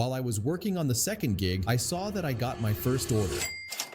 While I was working on the second gig, I saw that I got my first order.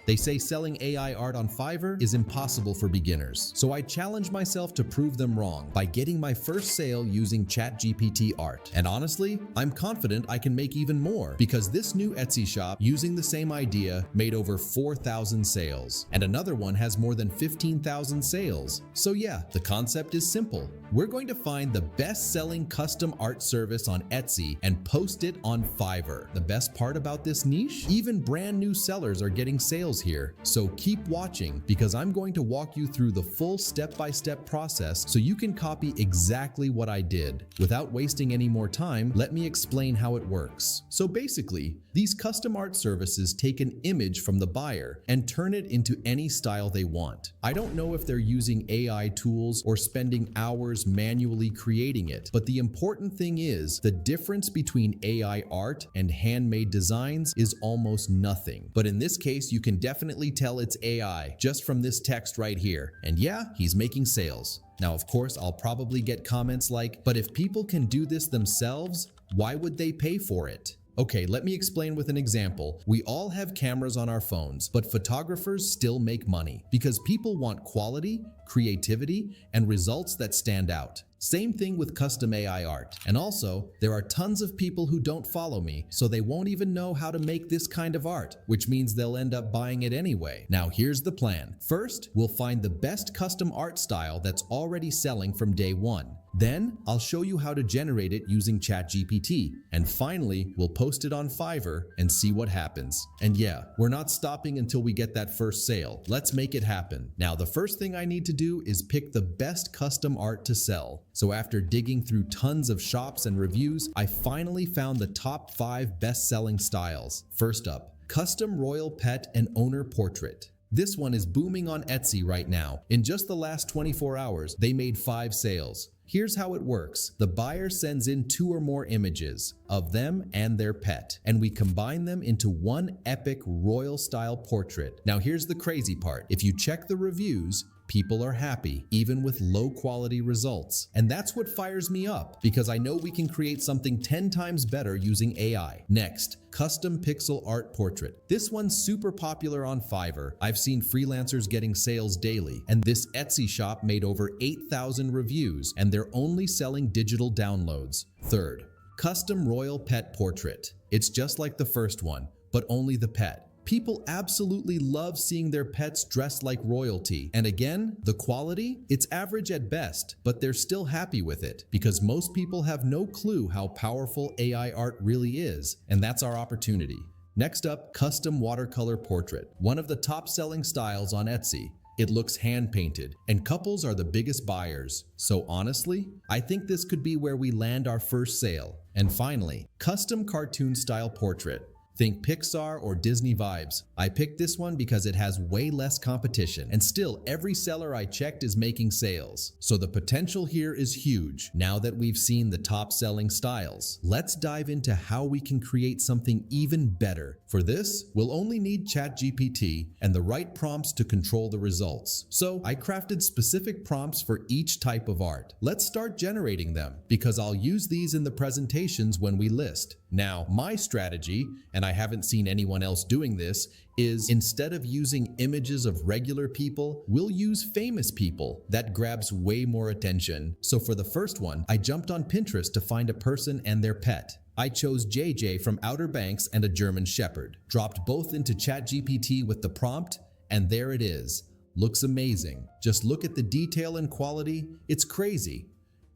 They say selling AI art on Fiverr is impossible for beginners, so I challenged myself to prove them wrong by getting my first sale using ChatGPT art. And honestly, I'm confident I can make even more because this new Etsy shop using the same idea made over 4,000 sales, and another one has more than 15,000 sales. So yeah, the concept is simple. We're going to find the best-selling custom art service on Etsy and post it on Fiverr. The best part about this niche? Even brand new sellers are getting sales here, so keep watching because I'm going to walk you through the full step-by-step process so you can copy exactly what I did. Without wasting any more time, let me explain how it works. So basically, these custom art services take an image from the buyer and turn it into any style they want. I don't know if they're using AI tools or spending hours manually creating it, but the important thing is the difference between AI art and handmade designs is almost nothing. But in this case, you can definitely tell it's AI just from this text right here. And yeah, he's making sales. Now, of course, I'll probably get comments like, but if people can do this themselves, why would they pay for it? Okay, let me explain with an example. We all have cameras on our phones, but photographers still make money because people want quality, creativity, and results that stand out. Same thing with custom AI art. And also, there are tons of people who don't follow me, so they won't even know how to make this kind of art, which means they'll end up buying it anyway. Now here's the plan. First, we'll find the best custom art style that's already selling from day one. Then, I'll show you how to generate it using ChatGPT. And finally, we'll post it on Fiverr and see what happens. And yeah, we're not stopping until we get that first sale. Let's make it happen. Now, the first thing I need to do is pick the best custom art to sell. So after digging through tons of shops and reviews, I finally found the top 5 best-selling styles. First up, custom royal pet and owner portrait. This one is booming on Etsy right now. In just the last 24 hours, they made 5 sales. Here's how it works. The buyer sends in 2 or more images of them and their pet, and we combine them into one epic royal style portrait. Now here's the crazy part. If you check the reviews, people are happy, even with low quality results. And that's what fires me up, because I know we can create something 10 times better using AI. Next, custom pixel art portrait. This one's super popular on Fiverr. I've seen freelancers getting sales daily, and this Etsy shop made over 8,000 reviews, and they're only selling digital downloads. Third, custom royal pet portrait. It's just like the first one, but only the pet. People absolutely love seeing their pets dressed like royalty. And again, the quality, it's average at best, but they're still happy with it because most people have no clue how powerful AI art really is, and that's our opportunity. Next up, custom watercolor portrait, one of the top-selling styles on Etsy. It looks hand-painted, and couples are the biggest buyers. So honestly, I think this could be where we land our first sale. And finally, custom cartoon-style portrait. Think Pixar or Disney vibes. I picked this one because it has way less competition, and still every seller I checked is making sales. So the potential here is huge. Now that we've seen the top selling styles, let's dive into how we can create something even better. For this, we'll only need ChatGPT and the right prompts to control the results. So I crafted specific prompts for each type of art. Let's start generating them because I'll use these in the presentations when we list. Now, my strategy, and I haven't seen anyone else doing this, is instead of using images of regular people, we'll use famous people. That grabs way more attention. So for the first one, I jumped on Pinterest to find a person and their pet. I chose JJ from Outer Banks and a German Shepherd, dropped both into ChatGPT with the prompt, and there it is. Looks amazing. Just look at the detail and quality, it's crazy.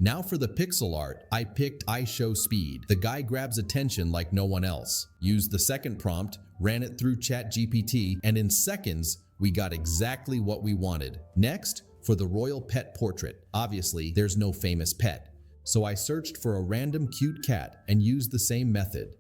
Now for the pixel art, I picked iShowSpeed. The guy grabs attention like no one else. Used the second prompt, ran it through ChatGPT, and in seconds, we got exactly what we wanted. Next, for the royal pet portrait. Obviously, there's no famous pet. So I searched for a random cute cat and used the same method.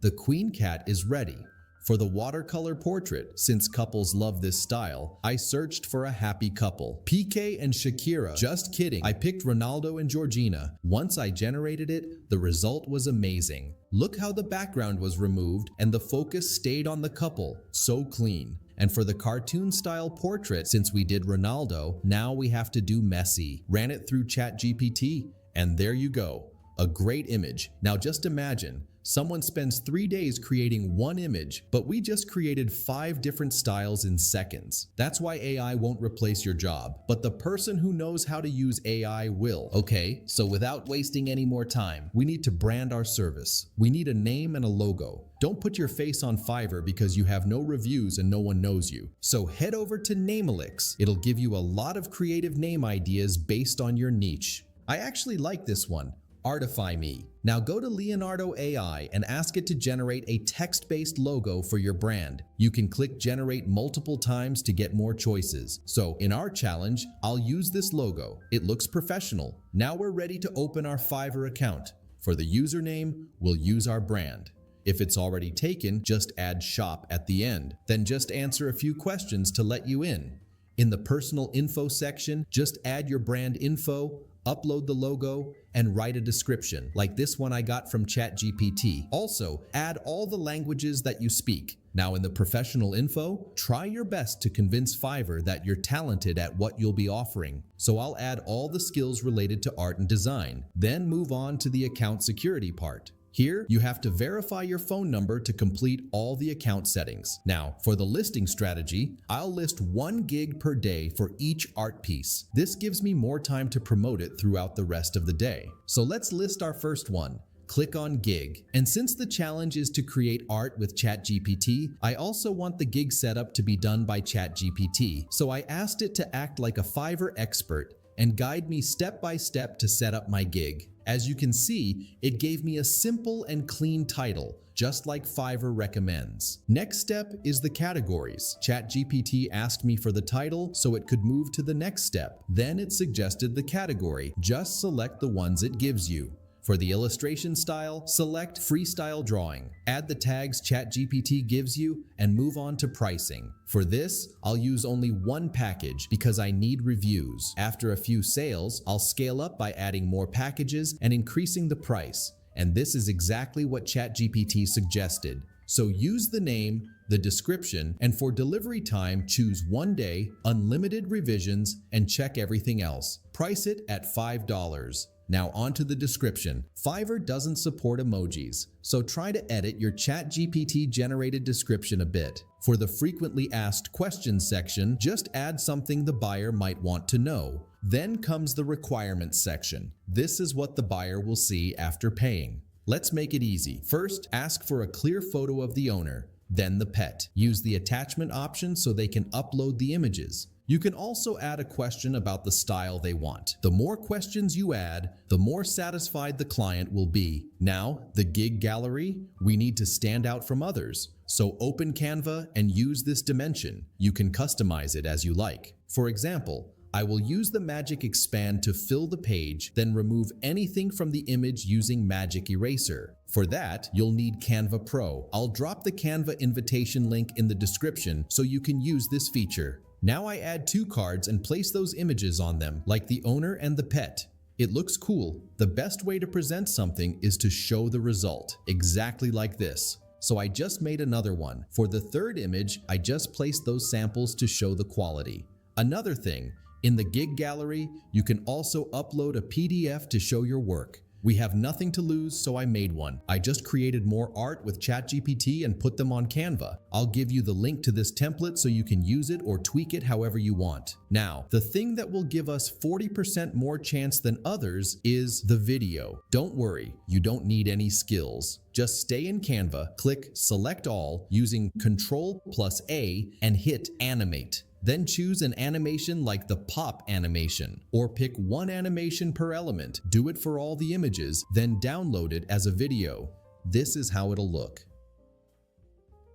The queen cat is ready. For the watercolor portrait, since couples love this style, I searched for a happy couple. PK and Shakira. Just kidding. I picked Ronaldo and Georgina. Once I generated it, the result was amazing. Look how the background was removed and the focus stayed on the couple. So clean. And for the cartoon style portrait, since we did Ronaldo, now we have to do Messi. Ran it through ChatGPT, and there you go. A great image. Now just imagine, Someone spends 3 days creating one image, but we just created 5 different styles in seconds. That's why AI won't replace your job, but the person who knows how to use AI will. Okay, so without wasting any more time, we need to brand our service. We need a name and a logo. Don't put your face on Fiverr because you have no reviews and no one knows you. So head over to Namealix. It'll give you a lot of creative name ideas based on your niche. I actually like this one. Artify Me. Now go to Leonardo AI and ask it to generate a text-based logo for your brand. You can click generate multiple times to get more choices. So in our challenge, I'll use this logo. It looks professional. Now we're ready to open our Fiverr account. For the username, we'll use our brand. If it's already taken, just add shop at the end. Then just answer a few questions to let you in. In the personal info section, just add your brand info, upload the logo, and write a description, like this one I got from ChatGPT. Also, add all the languages that you speak. Now in the professional info, try your best to convince Fiverr that you're talented at what you'll be offering. So I'll add all the skills related to art and design, then move on to the account security part. Here, you have to verify your phone number to complete all the account settings. Now, for the listing strategy, I'll list 1 gig per day for each art piece. This gives me more time to promote it throughout the rest of the day. So let's list our first one. Click on gig. And since the challenge is to create art with ChatGPT, I also want the gig setup to be done by ChatGPT. So I asked it to act like a Fiverr expert and guide me step by step to set up my gig. As you can see, it gave me a simple and clean title, just like Fiverr recommends. Next step is the categories. ChatGPT asked me for the title so it could move to the next step. Then it suggested the category. Just select the ones it gives you. For the illustration style, select freestyle drawing. Add the tags ChatGPT gives you and move on to pricing. For this, I'll use only 1 package because I need reviews. After a few sales, I'll scale up by adding more packages and increasing the price. And this is exactly what ChatGPT suggested. So use the name, the description, and for delivery time, choose 1 day, unlimited revisions, and check everything else. Price it at $5. Now onto the description. Fiverr doesn't support emojis, so try to edit your ChatGPT-generated description a bit. For the frequently asked questions section, just add something the buyer might want to know. Then comes the requirements section. This is what the buyer will see after paying. Let's make it easy. First, ask for a clear photo of the owner, then the pet. Use the attachment option so they can upload the images. You can also add a question about the style they want. The more questions you add, the more satisfied the client will be. Now, the gig gallery, we need to stand out from others. So open Canva and use this dimension. You can customize it as you like. For example, I will use the magic expand to fill the page, then remove anything from the image using magic eraser. For that, you'll need Canva Pro. I'll drop the Canva invitation link in the description so you can use this feature. Now I add 2 cards and place those images on them, like the owner and the pet. It looks cool. The best way to present something is to show the result, exactly like this. So I just made another one. For the 3rd image, I just placed those samples to show the quality. Another thing, in the gig gallery, you can also upload a PDF to show your work. We have nothing to lose, so I made one. I just created more art with ChatGPT and put them on Canva. I'll give you the link to this template so you can use it or tweak it however you want. Now, the thing that will give us 40% more chance than others is the video. Don't worry, you don't need any skills. Just stay in Canva, click Select All using Ctrl+A and hit Animate. Then choose an animation like the pop animation, or pick 1 animation per element. Do it for all the images, then download it as a video. This is how it'll look.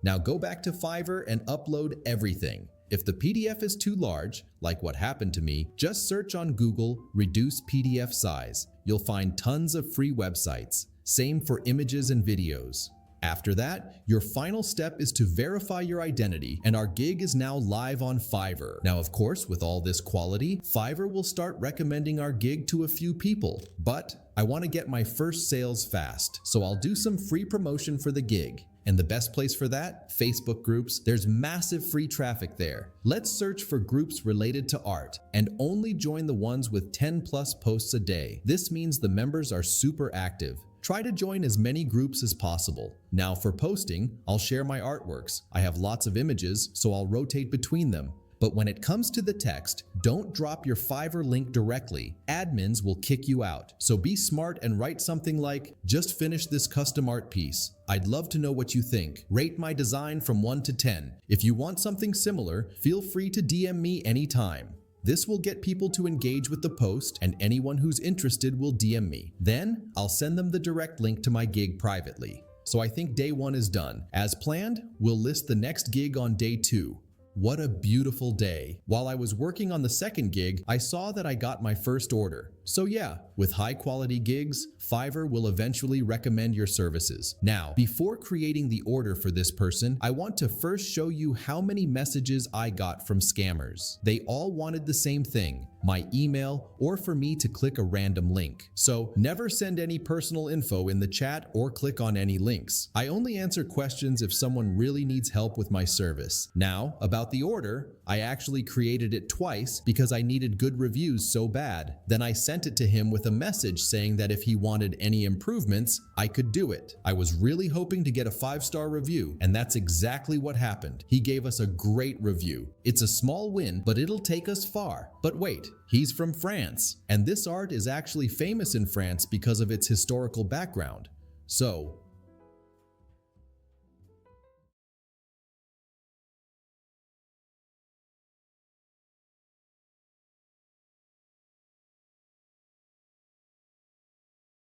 Now go back to Fiverr and upload everything. If the PDF is too large, like what happened to me, just search on Google, reduce PDF size. You'll find tons of free websites. Same for images and videos. After that, your final step is to verify your identity, and our gig is now live on Fiverr. Now, of course, with all this quality, Fiverr will start recommending our gig to a few people. But I want to get my first sales fast, so I'll do some free promotion for the gig. And the best place for that? Facebook groups. There's massive free traffic there. Let's search for groups related to art and only join the ones with 10+ posts a day. This means the members are super active. Try to join as many groups as possible. Now for posting, I'll share my artworks. I have lots of images, so I'll rotate between them. But when it comes to the text, don't drop your Fiverr link directly. Admins will kick you out. So be smart and write something like, "Just finished this custom art piece. I'd love to know what you think. Rate my design from 1 to 10. If you want something similar, feel free to DM me anytime." This will get people to engage with the post, and anyone who's interested will DM me. Then, I'll send them the direct link to my gig privately. So I think day 1 is done. As planned, we'll list the next gig on day 2. What a beautiful day. While I was working on the second gig, I saw that I got my first order. So yeah, with high quality gigs, Fiverr will eventually recommend your services. Now, before creating the order for this person, I want to first show you how many messages I got from scammers. They all wanted the same thing, my email, or for me to click a random link. So never send any personal info in the chat or click on any links. I only answer questions if someone really needs help with my service. Now, about the order, I actually created it twice because I needed good reviews so bad. Then I sent it to him with a message saying that if he wanted any improvements, I could do it. I was really hoping to get a 5-star review, and that's exactly what happened. He gave us a great review. It's a small win, but it'll take us far. But wait, he's from France, and this art is actually famous in France because of its historical background. So,